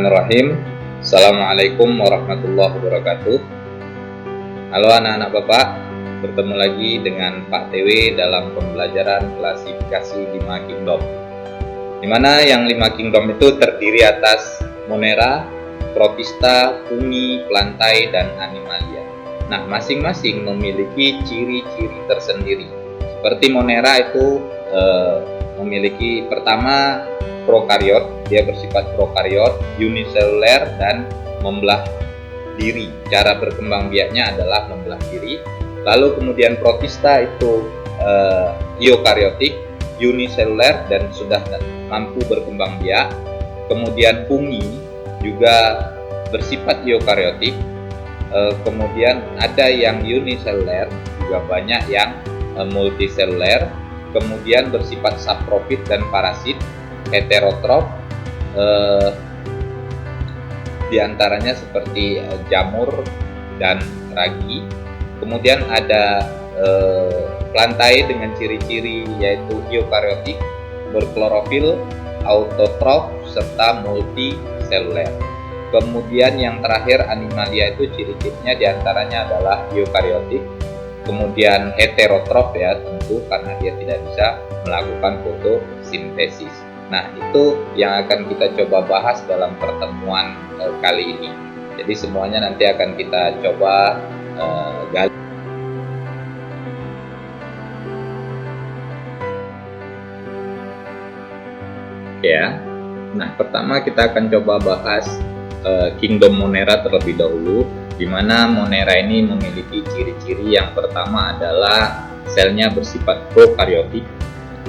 Bismillahirrahmanirrahim. Assalamualaikum warahmatullahi wabarakatuh. Halo anak-anak Bapak, bertemu lagi dengan Pak TW dalam pembelajaran klasifikasi 5 kingdom. Dimana yang 5 kingdom itu terdiri atas Monera, Protista, Fungi, Plantae, dan Animalia. Nah, masing-masing memiliki ciri-ciri tersendiri. Seperti Monera itu memiliki pertama prokariot, dia bersifat prokariot, uniseluler, dan membelah diri. Cara berkembang biaknya adalah membelah diri. Lalu kemudian Protista itu eukariotik, uniseluler, dan sudah mampu berkembang biak. Kemudian Fungi juga bersifat eukariotik. Kemudian ada yang uniseluler, juga banyak yang multiseluler. Kemudian bersifat saprofit dan parasit, heterotrof, diantaranya seperti jamur dan ragi. Kemudian ada Plantae dengan ciri-ciri yaitu eukariotik, berklorofil, autotrof, serta multiseluler. Kemudian yang terakhir Animalia itu ciri-cirinya diantaranya adalah eukariotik, kemudian heterotrof ya tentu karena dia tidak bisa melakukan fotosintesis. Nah, itu yang akan kita coba bahas dalam pertemuan kali ini. Jadi semuanya nanti akan kita coba gali. Ya. Nah, pertama kita akan coba bahas Kingdom Monera terlebih dahulu, di mana Monera ini memiliki ciri-ciri. Yang pertama adalah selnya bersifat prokariotik,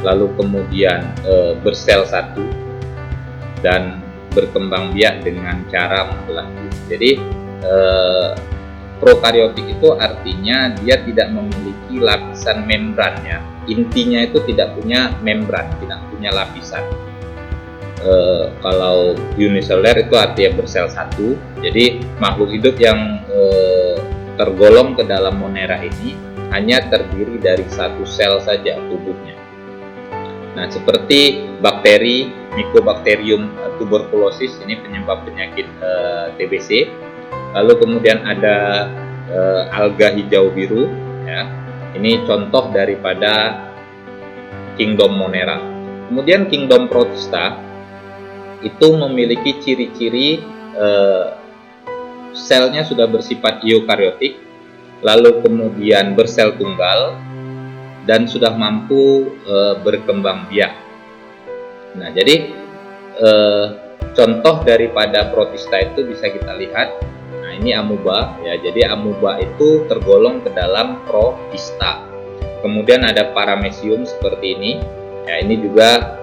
lalu kemudian bersel satu dan berkembang biak dengan cara membelah diri. Jadi prokariotik itu artinya dia tidak memiliki lapisan membrannya, intinya itu tidak punya membran, tidak punya lapisan. Kalau uniseluler itu artinya bersel satu. Jadi makhluk hidup yang tergolong ke dalam Monera ini hanya terdiri dari satu sel saja tubuhnya. Nah, seperti bakteri Mycobacterium tuberculosis, ini penyebab penyakit TBC. Lalu kemudian ada alga hijau biru, ya. Ini contoh daripada Kingdom Monera. Kemudian Kingdom Protista itu memiliki ciri-ciri selnya sudah bersifat eukariotik, lalu kemudian bersel tunggal, dan sudah mampu berkembang biak. Nah, jadi contoh daripada Protista itu bisa kita lihat. Nah, ini amuba ya. Jadi amuba itu tergolong ke dalam Protista. Kemudian ada Paramecium seperti ini. Ya, ini juga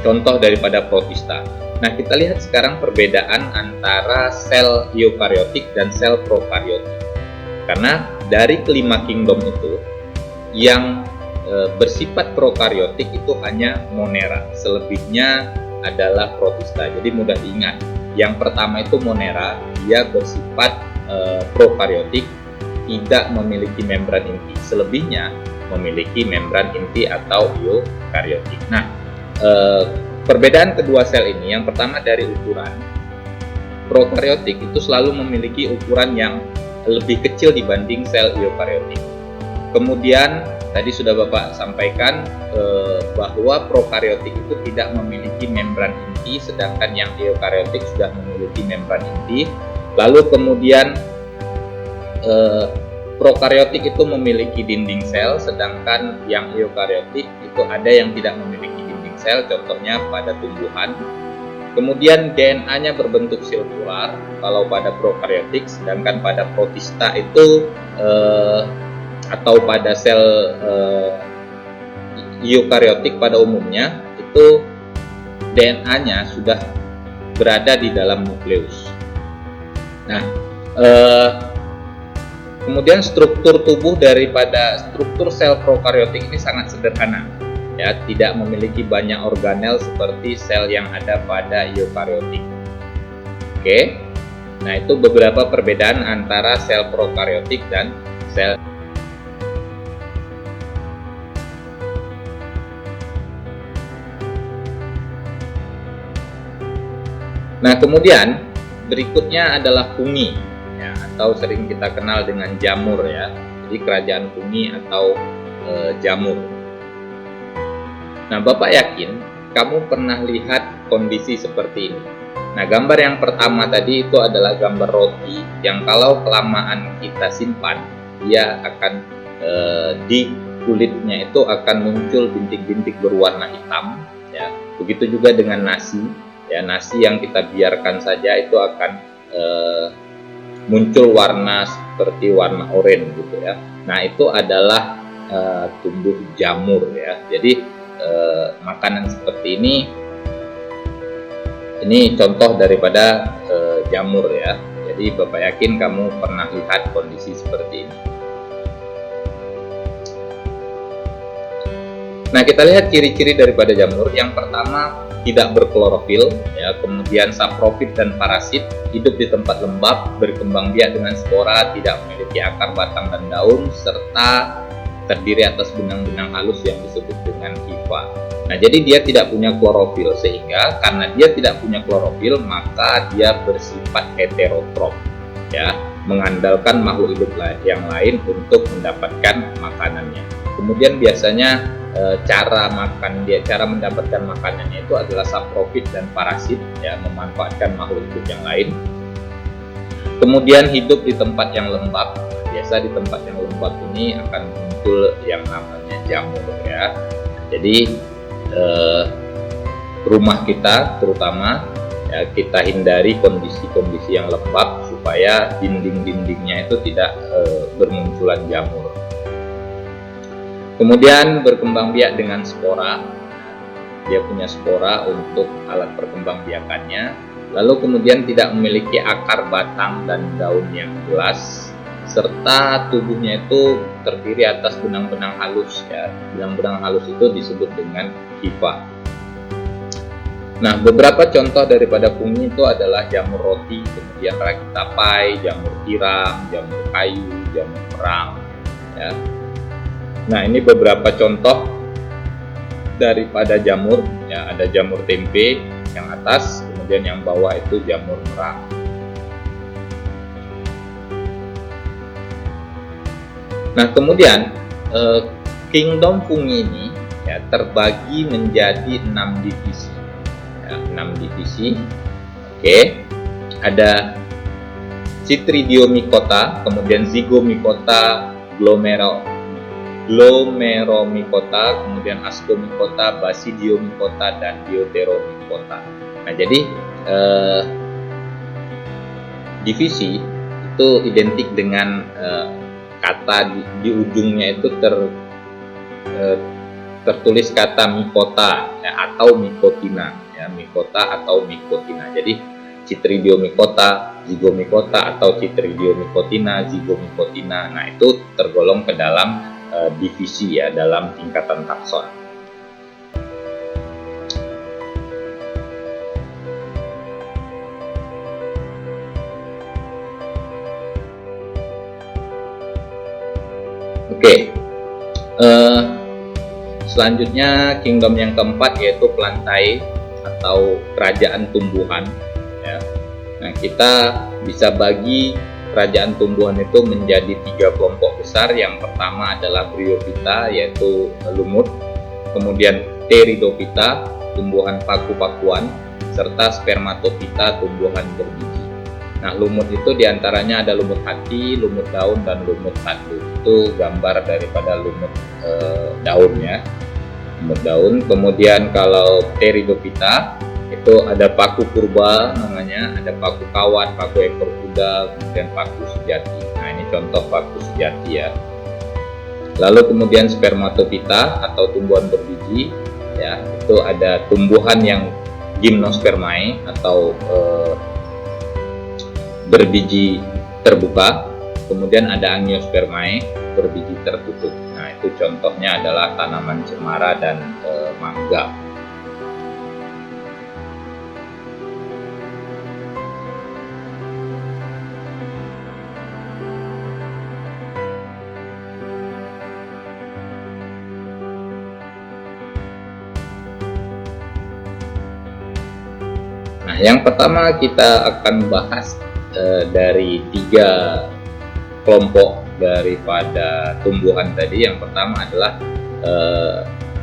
contoh daripada Protista. Nah, kita lihat sekarang perbedaan antara sel eukariotik dan sel prokariotik. Karena dari kelima kingdom itu yang bersifat prokariotik itu hanya Monera, selebihnya adalah Protista. Jadi mudah diingat. Yang pertama itu Monera, dia bersifat prokariotik, tidak memiliki membran inti. Selebihnya memiliki membran inti atau eukariotik. Nah, perbedaan kedua sel ini, yang pertama dari ukuran, prokariotik itu selalu memiliki ukuran yang lebih kecil dibanding sel eukariotik. Kemudian tadi sudah Bapak sampaikan bahwa prokariotik itu tidak memiliki membran inti, sedangkan yang eukariotik sudah memiliki membran inti. Lalu kemudian prokariotik itu memiliki dinding sel, sedangkan yang eukariotik itu ada yang tidak memiliki dinding sel, contohnya pada tumbuhan. Kemudian DNA-nya berbentuk sirkular kalau pada prokariotik, sedangkan pada Protista itu atau pada sel eukariotik pada umumnya itu DNA-nya sudah berada di dalam nukleus. Nah, kemudian struktur tubuh daripada struktur sel prokariotik ini sangat sederhana. Ya, tidak memiliki banyak organel seperti sel yang ada pada eukariotik. Oke. Nah, itu beberapa perbedaan antara sel prokariotik dan sel Nah, kemudian berikutnya adalah fungi, ya, atau sering kita kenal dengan jamur ya. Jadi kerajaan fungi atau jamur. Nah, Bapak yakin kamu pernah lihat kondisi seperti ini. Nah, gambar yang pertama tadi itu adalah gambar roti yang kalau kelamaan kita simpan, dia akan di kulitnya itu akan muncul bintik-bintik berwarna hitam. Ya, begitu juga dengan nasi. Ya, nasi yang kita biarkan saja itu akan muncul warna seperti warna oranye gitu ya. Nah, itu adalah tumbuh jamur ya. Jadi makanan seperti ini contoh daripada jamur ya. Jadi Bapak yakin kamu pernah lihat kondisi seperti ini. Nah, kita lihat ciri-ciri daripada jamur. Yang pertama, tidak berklorofil, ya. Kemudian saprofit dan parasit, hidup di tempat lembab, berkembang biak dengan spora, tidak memiliki akar, batang, dan daun, serta terdiri atas benang-benang halus yang disebut dengan hifa. Nah, jadi dia tidak punya klorofil, sehingga karena dia tidak punya klorofil, maka dia bersifat heterotrof, ya, mengandalkan makhluk hidup yang lain untuk mendapatkan makanannya. Kemudian biasanya cara mendapatkan makanannya itu adalah saprofit dan parasit, ya, memanfaatkan makhluk hidup yang lain. Kemudian hidup di tempat yang lembab. Biasa di tempat yang lembab ini akan muncul yang namanya jamur ya. Jadi rumah kita terutama, ya, kita hindari kondisi-kondisi yang lembab supaya dinding-dindingnya itu tidak bermunculan jamur. Kemudian berkembang biak dengan spora. Dia punya spora untuk alat perkembangbiakannya. Lalu kemudian tidak memiliki akar, batang, dan daun yang jelas, serta tubuhnya itu terdiri atas benang-benang halus ya. Benang-benang halus itu disebut dengan hifa. Nah, beberapa contoh daripada fungi itu adalah jamur roti, kemudian ragi tapai, jamur tiram, jamur kayu, jamur perang ya. Nah, ini beberapa contoh daripada jamur ya. Ada jamur tempe yang atas, kemudian yang bawah itu jamur merang. Nah, kemudian kingdom fungi ini ya terbagi menjadi 6 divisi. Ya, 6 divisi. Oke. Ada Chytridiomycota, kemudian Zygomycota, Glomeromycota, kemudian Ascomycota, Basidiomycota, dan Deuteromycota. Nah, jadi divisi itu identik dengan kata di ujungnya itu tertulis kata mycota ya, atau mycotina ya, mycota atau mycotina. Jadi Chytridiomycota, Zygomycota atau Chytridiomycotina, Zygomycotina. Nah, itu tergolong ke dalam divisi ya, dalam tingkatan takson. Oke. Selanjutnya kingdom yang keempat yaitu plantae atau kerajaan tumbuhan ya. Nah, kita bisa bagi kerajaan tumbuhan itu menjadi 3 kelompok besar. Yang pertama adalah Bryophyta, yaitu lumut, kemudian Pteridophyta, tumbuhan paku-pakuan, serta Spermatophyta, tumbuhan berbiji. Nah, lumut itu diantaranya ada lumut hati, lumut daun, dan lumut tandu. Itu gambar daripada lumut daunnya, lumut daun. Kemudian kalau Pteridophyta itu ada paku purba namanya, ada paku kawat, paku ekor kuda, kemudian paku sejati. Nah, ini contoh paku sejati ya. Lalu kemudian Spermatophyta atau tumbuhan berbiji ya, itu ada tumbuhan yang gymnospermae atau berbiji terbuka, kemudian ada Angiospermae berbiji tertutup. Nah, itu contohnya adalah tanaman cemara dan mangga. Nah, Nah, yang pertama kita akan bahas dari 3 kelompok daripada tumbuhan tadi. Yang pertama adalah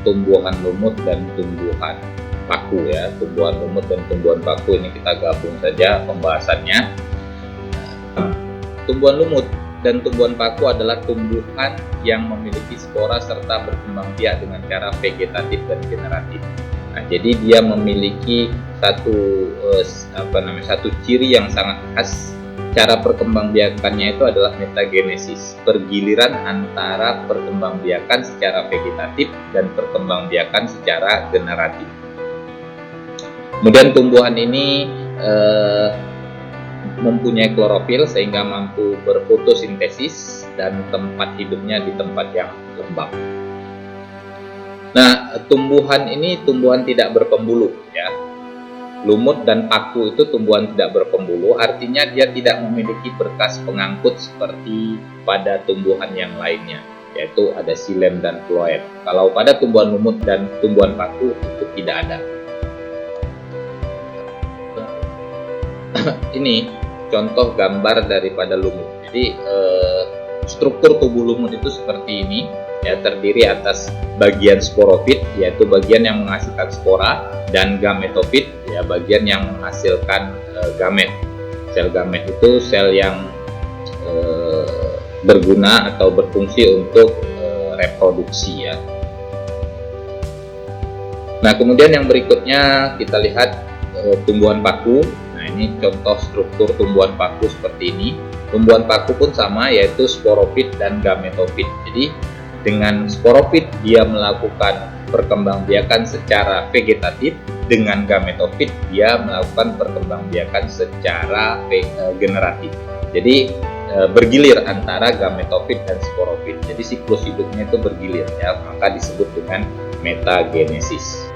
tumbuhan lumut dan tumbuhan paku ya. Tumbuhan lumut dan tumbuhan paku ini kita gabung saja pembahasannya. Tumbuhan lumut dan tumbuhan paku adalah tumbuhan yang memiliki spora serta berkembang biak dengan cara vegetatif dan generatif. Nah, jadi dia memiliki satu ciri yang sangat khas. Cara perkembangbiakannya itu adalah metagenesis, pergiliran antara perkembangbiakan secara vegetatif dan perkembangbiakan secara generatif. Kemudian tumbuhan ini mempunyai klorofil sehingga mampu berfotosintesis dan tempat hidupnya di tempat yang lembab. Nah, tumbuhan ini tumbuhan tidak berpembuluh ya. Lumut dan paku itu tumbuhan tidak berpembuluh, artinya dia tidak memiliki berkas pengangkut seperti pada tumbuhan yang lainnya, yaitu ada xilem dan phloem. Kalau pada tumbuhan lumut dan tumbuhan paku itu tidak ada. Ini contoh gambar daripada lumut. Jadi struktur tubuh lumut itu seperti ini ya, terdiri atas bagian sporofit yaitu bagian yang menghasilkan spora, dan gametofit ya, bagian yang menghasilkan gamet. Sel gamet itu sel yang berguna atau berfungsi untuk reproduksi ya. Nah, kemudian yang berikutnya kita lihat tumbuhan paku. Nah, ini contoh struktur tumbuhan paku seperti ini. Tumbuhan paku pun sama, yaitu sporofit dan gametofit. Jadi dengan sporofit dia melakukan perkembangbiakan secara vegetatif, dengan gametofit dia melakukan perkembangbiakan secara generatif. Jadi bergilir antara gametofit dan sporofit. Jadi siklus hidupnya itu bergilir ya, maka disebut dengan metagenesis.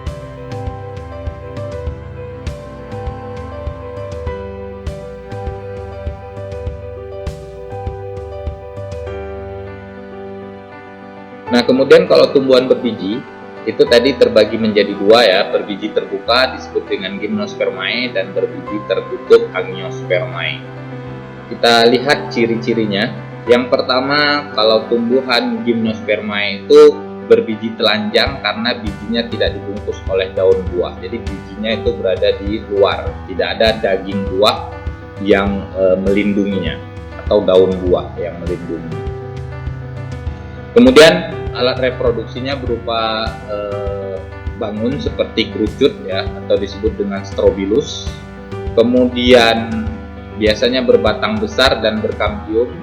Nah, kemudian kalau tumbuhan berbiji itu tadi terbagi menjadi 2 ya. Berbiji terbuka disebut dengan gymnospermae dan berbiji tertutup angiospermae. Kita lihat ciri-cirinya. Yang pertama, kalau tumbuhan gymnospermae itu berbiji telanjang karena bijinya tidak dibungkus oleh daun buah. Jadi bijinya itu berada di luar, tidak ada daging buah yang melindunginya atau daun buah yang melindunginya. Kemudian alat reproduksinya berupa bangun seperti kerucut ya, atau disebut dengan strobilus. Kemudian biasanya berbatang besar dan berkambium,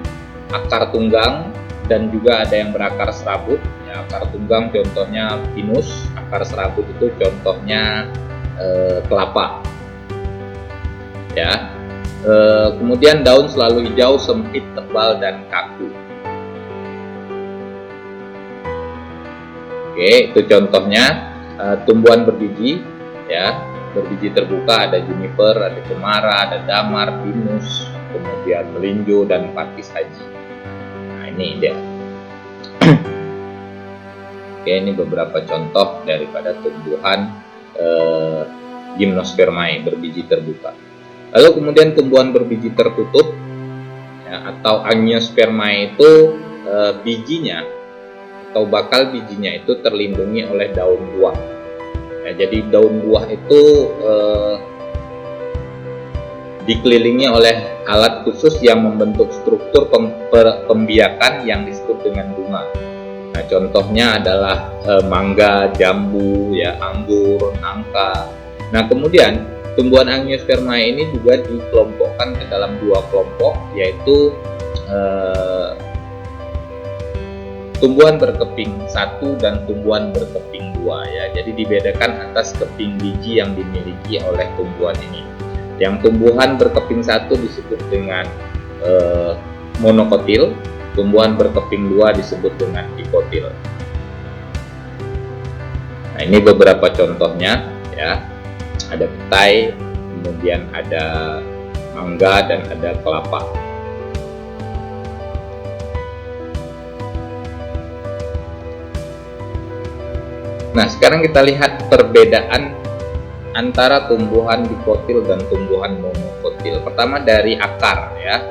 akar tunggang, dan juga ada yang berakar serabut ya. Akar tunggang contohnya pinus, akar serabut itu contohnya kelapa ya. Kemudian daun selalu hijau, sempit, tebal, dan kaku. Oke, itu contohnya tumbuhan berbiji ya. Berbiji terbuka ada juniper, ada cemara, ada damar, pinus, kemudian melinjo, dan pakis haji. Nah, ini dia. Oke, ini beberapa contoh daripada tumbuhan gymnospermae berbiji terbuka. Lalu kemudian tumbuhan berbiji tertutup ya, atau angiospermae itu bijinya atau bakal bijinya itu terlindungi oleh daun buah. Ya, jadi daun buah itu dikelilingi oleh alat khusus yang membentuk struktur pembiakan yang disebut dengan bunga. Nah, contohnya adalah mangga, jambu, ya, anggur, nangka. Nah, kemudian tumbuhan angiospermae ini juga dikelompokkan ke dalam 2 kelompok, yaitu tumbuhan berkeping 1 dan tumbuhan berkeping 2 ya. Jadi dibedakan atas keping biji yang dimiliki oleh tumbuhan ini. Yang tumbuhan berkeping 1 disebut dengan monokotil, tumbuhan berkeping 2 disebut dengan dikotil. Nah, ini beberapa contohnya ya. Ada petai, kemudian ada mangga, dan ada kelapa. Nah, sekarang kita lihat perbedaan antara tumbuhan dikotil dan tumbuhan monokotil. Pertama dari akar ya.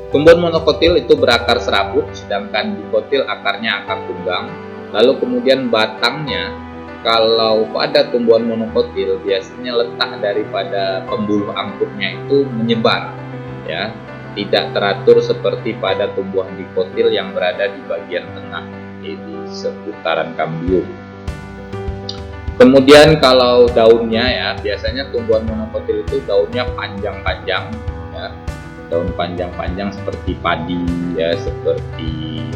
Tumbuhan monokotil itu berakar serabut, sedangkan dikotil akarnya akar tunggang. Lalu kemudian batangnya, kalau pada tumbuhan monokotil biasanya letak daripada pembuluh angkutnya itu menyebar ya, tidak teratur seperti pada tumbuhan dikotil yang berada di bagian tengah di seputaran kambium. Kemudian kalau daunnya ya, biasanya tumbuhan monokotil itu daunnya panjang-panjang ya, daun panjang-panjang seperti padi ya, seperti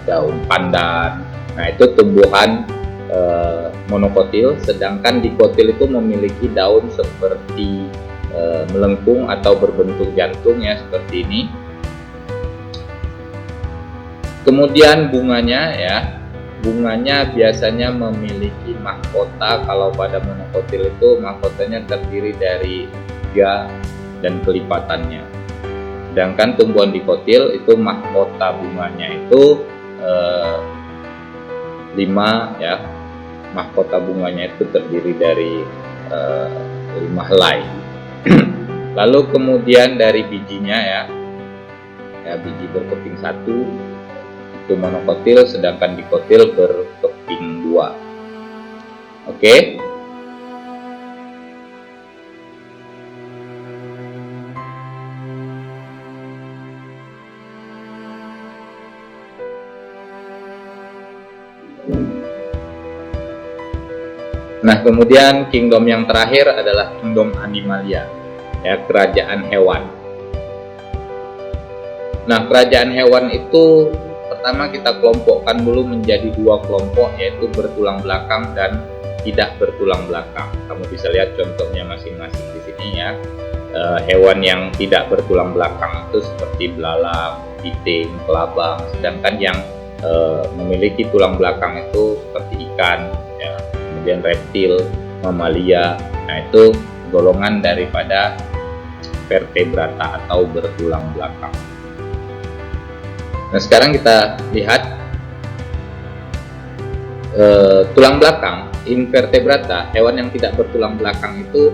daun pandan. Nah, itu tumbuhan monokotil. Sedangkan dikotil itu memiliki daun seperti melengkung atau berbentuk jantung ya, seperti ini. Kemudian bunganya ya, bunganya biasanya memiliki mahkota. Kalau pada monokotil itu mahkotanya terdiri dari 3 dan kelipatannya. Sedangkan tumbuhan dikotil itu mahkota bunganya itu 5 ya. Mahkota bunganya itu terdiri dari 5 helai. Lalu kemudian dari bijinya ya, biji berkeping 1 itu monokotil, sedangkan dikotil berkeping 2. Oke. Nah, kemudian kingdom yang terakhir adalah kingdom Animalia ya, kerajaan hewan. Nah, kerajaan hewan itu pertama kita kelompokkan dulu menjadi 2 kelompok, yaitu bertulang belakang dan tidak bertulang belakang. Kamu bisa lihat contohnya masing-masing di sini ya. Hewan yang tidak bertulang belakang itu seperti belalang, piting, kelabang. Sedangkan yang memiliki tulang belakang itu seperti ikan ya, kemudian reptil, mamalia. Nah, itu golongan daripada vertebrata atau bertulang belakang. Nah, sekarang kita lihat tulang belakang, invertebrata, hewan yang tidak bertulang belakang itu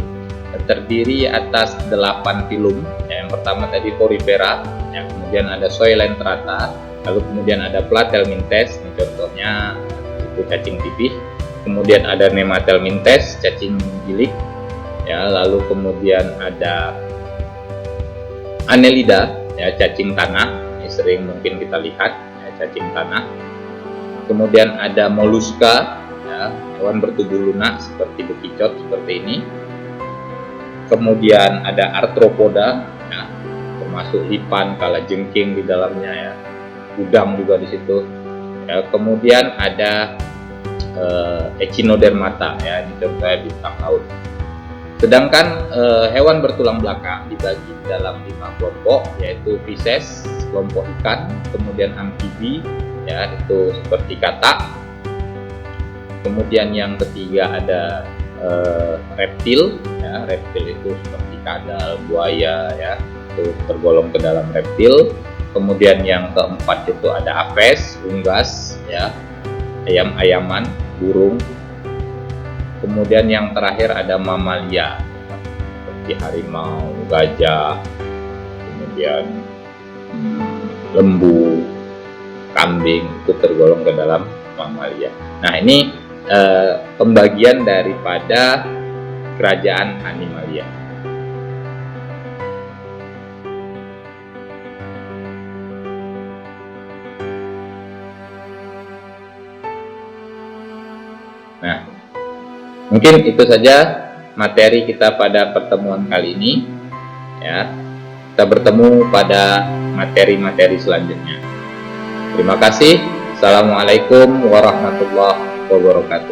terdiri atas 8 filum. Ya, yang pertama tadi Porifera, ya, kemudian ada Coelenterata, lalu kemudian ada Platelmintes, ini contohnya itu cacing pipih. Kemudian ada Nematelmintes, cacing gilik. Ya, lalu kemudian ada Annelida, ya, cacing tanah. Sering mungkin kita lihat ya, cacing tanah. Kemudian ada Mollusca ya, hewan bertubuh lunak seperti bekicot seperti ini. Kemudian ada Arthropoda ya, termasuk lipan, kalajengking di dalamnya ya, udang juga di situ ya. Kemudian ada Echinodermata ya, ini contohnya bintang laut. Sedangkan hewan bertulang belakang dibagi dalam 5 kelompok, yaitu Pisces, kelompok ikan, kemudian amfibi, ya itu seperti katak. Kemudian yang ketiga ada reptil, ya reptil itu seperti kadal, buaya, ya itu tergolong ke dalam reptil. Kemudian yang keempat itu ada apes, unggas, ya ayam-ayaman, burung. Kemudian yang terakhir ada mamalia seperti harimau, gajah, kemudian lembu, kambing, itu tergolong ke dalam mamalia. Nah, ini pembagian daripada kerajaan Animalia. Nah, mungkin itu saja materi kita pada pertemuan kali ini. Ya, kita bertemu pada materi-materi selanjutnya. Terima kasih. Assalamualaikum warahmatullahi wabarakatuh.